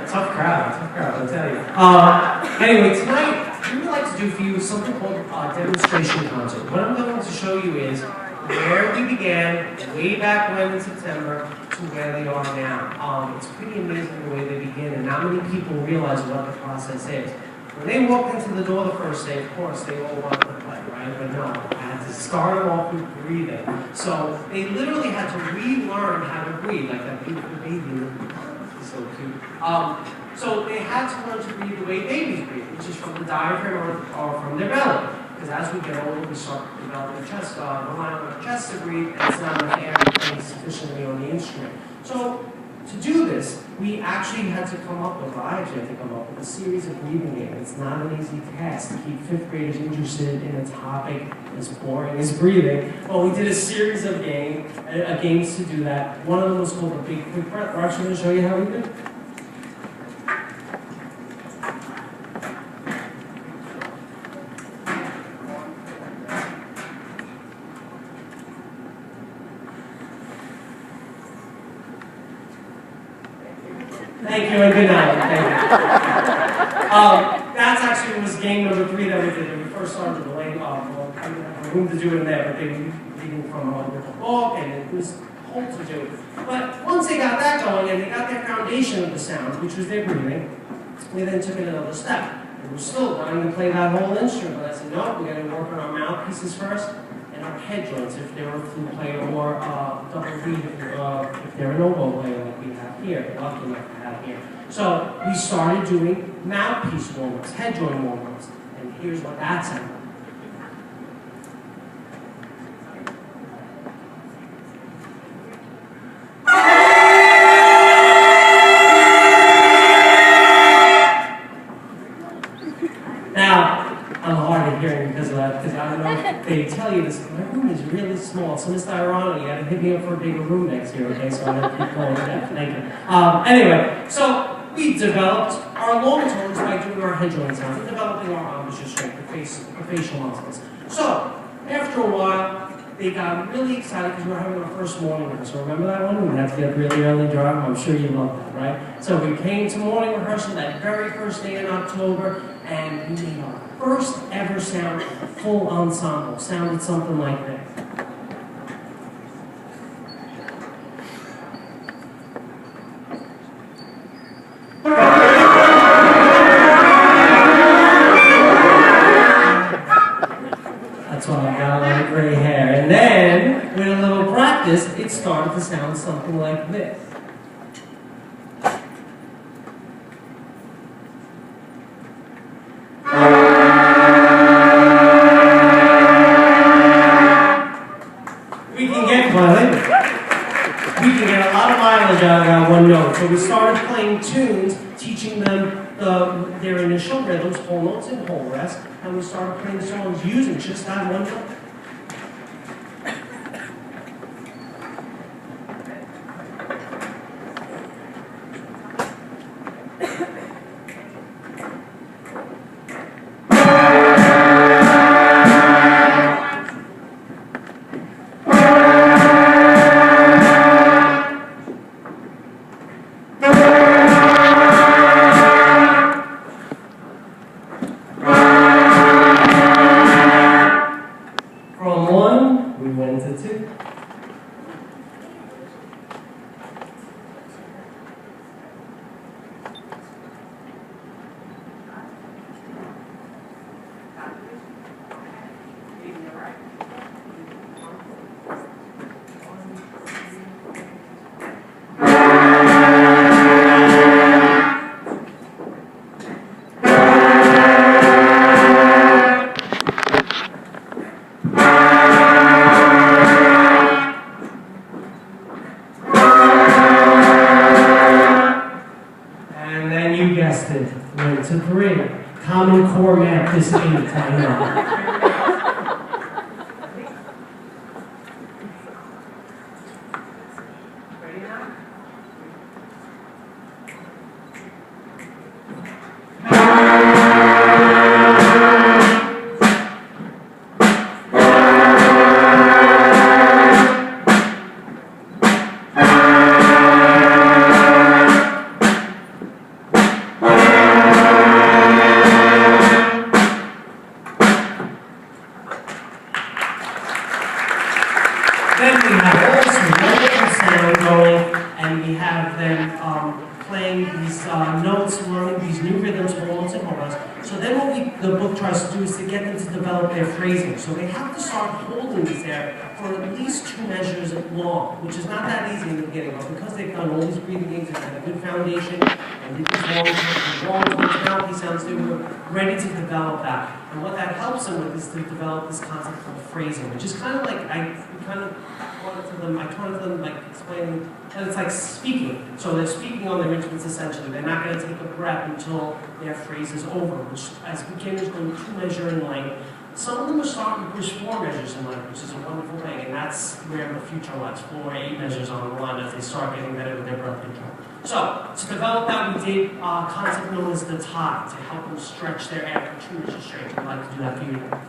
Tough crowd, I'll tell you. Anyway, tonight, we would like to do for you something called a demonstration concert. What I'm going to show you is where we began, way back when in September, to where they are now. It's pretty amazing the way they begin, and not many people realize what the process is. When they walked into the door the first day, of course, they all wanted to play, right? But no, I had to start them off with breathing. So they literally had to relearn how to breathe, like that beautiful baby. So cute. So they had to learn to breathe the way babies breathe, which is from the diaphragm or from their belly. Because as we get older, we start developing chest, relying on our chest to breathe, and it's not enough air to play sufficiently on the instrument. So to do this, we actually had to come up with, I actually had to come up with a series of breathing games. It's not an easy task to keep fifth graders interested in a topic as boring as breathing. Well, we did a series of games to do that. One of them was called the Big Quick Breath. We're actually going to show you how we did it. Thank you and good night. Thank you. That's actually was game number 3 that we did. When we first started the lane off. Well, I didn't have room to do it in there, but they were reading from a book, and it was whole to do. But once they got that going and they got their foundation of the sounds, which was their breathing, we then took it another step. And we're still wanting to play that whole instrument, but I said, no, we got to work on our mouthpieces first and our head joints if they're a flute player or double beat if they're an oboe player like we have here, lucky enough to have here. So we started doing mouthpiece warm-ups, head joint warm-ups, and here's what that sounded like. They tell you this, my room is really small, so Mr. Irano, you gotta hit me up for a bigger room next year, okay? So I'm gonna keep going with that. Thank you. Anyway, so we developed our long tones by doing our head joint sounds and developing our embouchure strength, the facial muscles. So, after a while, they got really excited because we were having our first morning rehearsal. Remember that one? We had to get up really early to drive. I'm sure you love that, right? So we came to morning rehearsal that very first day in October, and we made our first ever sound, a full ensemble. Sounded something like this. That's why I got a lot of gray hair. And then, with a little practice, it started to sound something like this. So we started playing tunes, teaching them their initial rhythms, whole notes and whole rest, and we started playing songs using just that one note. Went to 3. Common Core Math is 8, I know. and we have them playing these notes, learning these new rhythms, holds and holds. So then what the book tries to do is to get them to develop their phrasing. So they have to start holding these there for at least 2 measures long, which is not that easy in the beginning, but because they've done all these breathing things and had a good foundation, and did these long tonality sounds, they were ready to develop that. And what that helps them with is to develop this concept called phrasing, which is kind of like, I taught it to them like explaining that it's like speaking. So they're speaking on their instruments essentially. They're not going to take a breath until their phrase is over, which as beginners go 2 measure in length. Some of them are starting to push 4 measures in length, which is a wonderful thing, and that's where the future lies, 4 or 8 measures on the line as they start getting better with their breath control. So, to develop that, we did a concept known as the tie, to help them stretch their air for 2 measures straight. We'd like to do that for you now.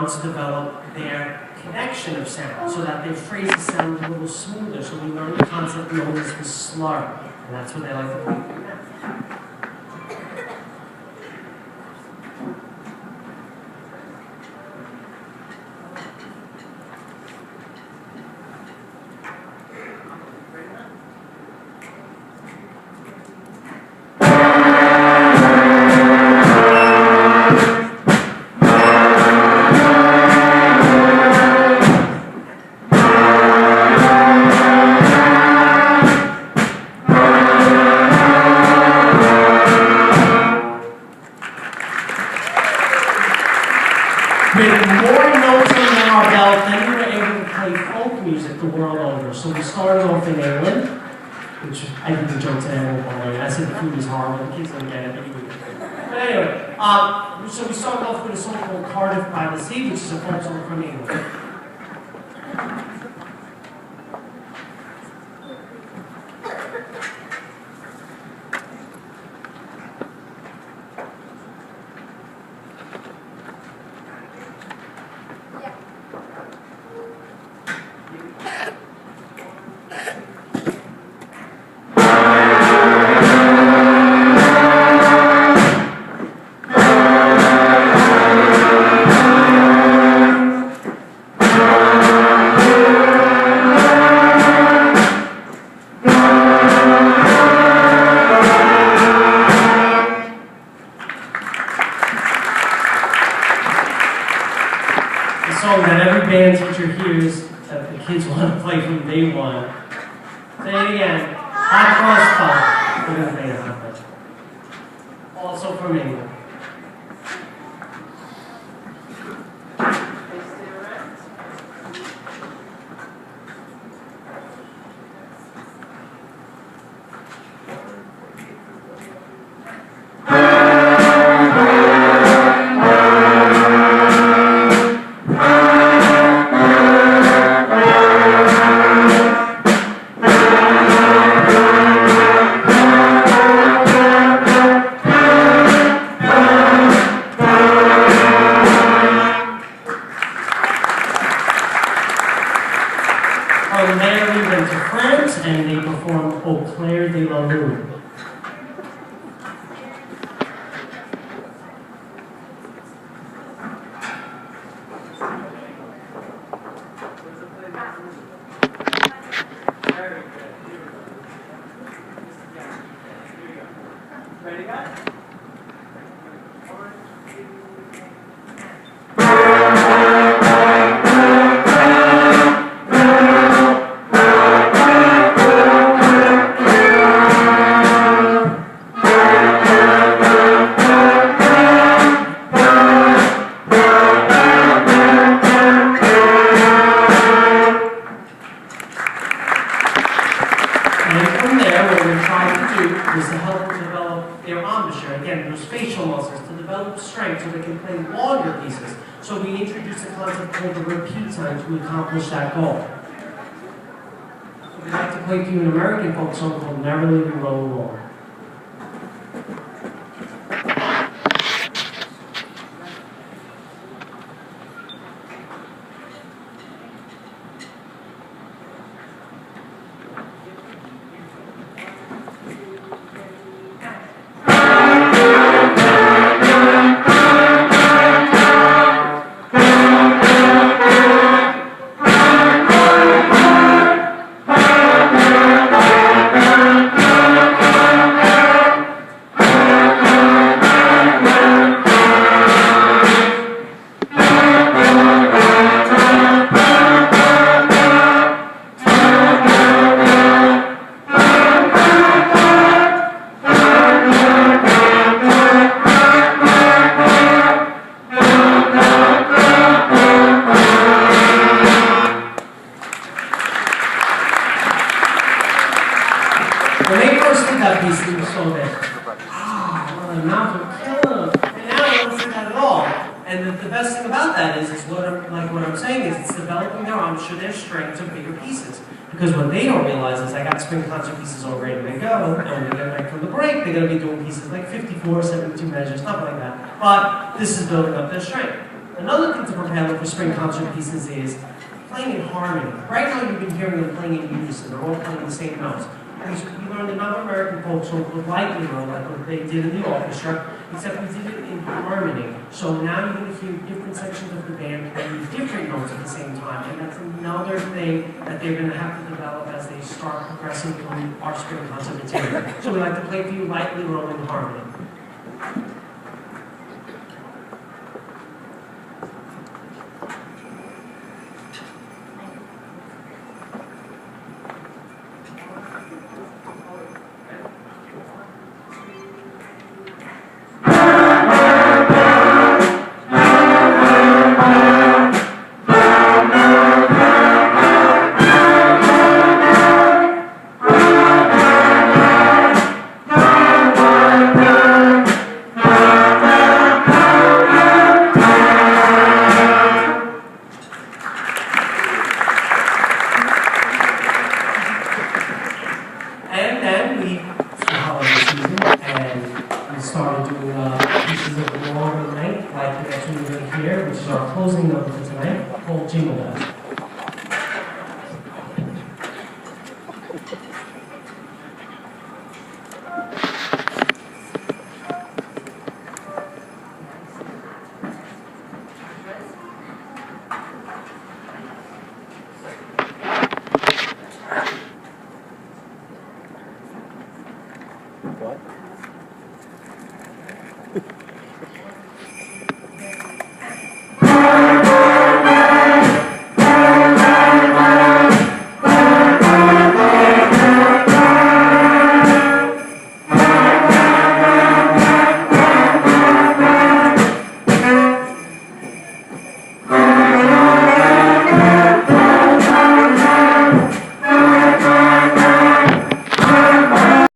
To develop their connection of sound so that their phrases sound a little smoother. So we learned the concept known as the slur, and that's what they like to play through now. With more notes under our belt, then we were able to play folk music the world over. So we started off in England, which I think the joke today I won't bother you. I said the food is horrible, the kids don't get it, but anyway, so we started off with a song called Cardiff by the Sea, which is a folk song from England. Song that every band teacher hears that the kids want to play from day one. Say it again. Hot Cross Pop. We're going to play it Hot Cross Pop. Also from England. From there we went to France and they performed Au Clair de la Lune. Ready, guys? is to help them develop their embouchure, again, those facial muscles, to develop strength so they can play longer pieces. So we introduced a concept called the repeat time to accomplish that goal. I'd like to play for you an American folk song called Never Leaving Low Alone. When they first did that piece, they were so that, well, the mouth would kill them. And now they don't do that at all. And the best thing about that is what I'm saying is it's developing their arms to their strength to bigger pieces. Because what they don't realize is I got string concert pieces all ready to go, and when they get back from the break, they're going to be doing pieces like 54, 72 measures, stuff like that. But this is building up their strength. Another thing to prepare them for string concert pieces is playing in harmony. Right now you've been hearing them playing in unison. They're all playing the same notes. We learned another American folk song called Lightly Roll, like what they did in the orchestra, except we did it in harmony. So now you're going to hear different sections of the band playing different notes at the same time, and that's another thing that they're going to have to develop as they start progressing through our string concert material. So we like to play for you Lightly Roll in harmony. And then we holiday season, and we started doing pieces of the longer length, like the next one you're going to hear, which is our closing number for tonight, called Jingle Bells.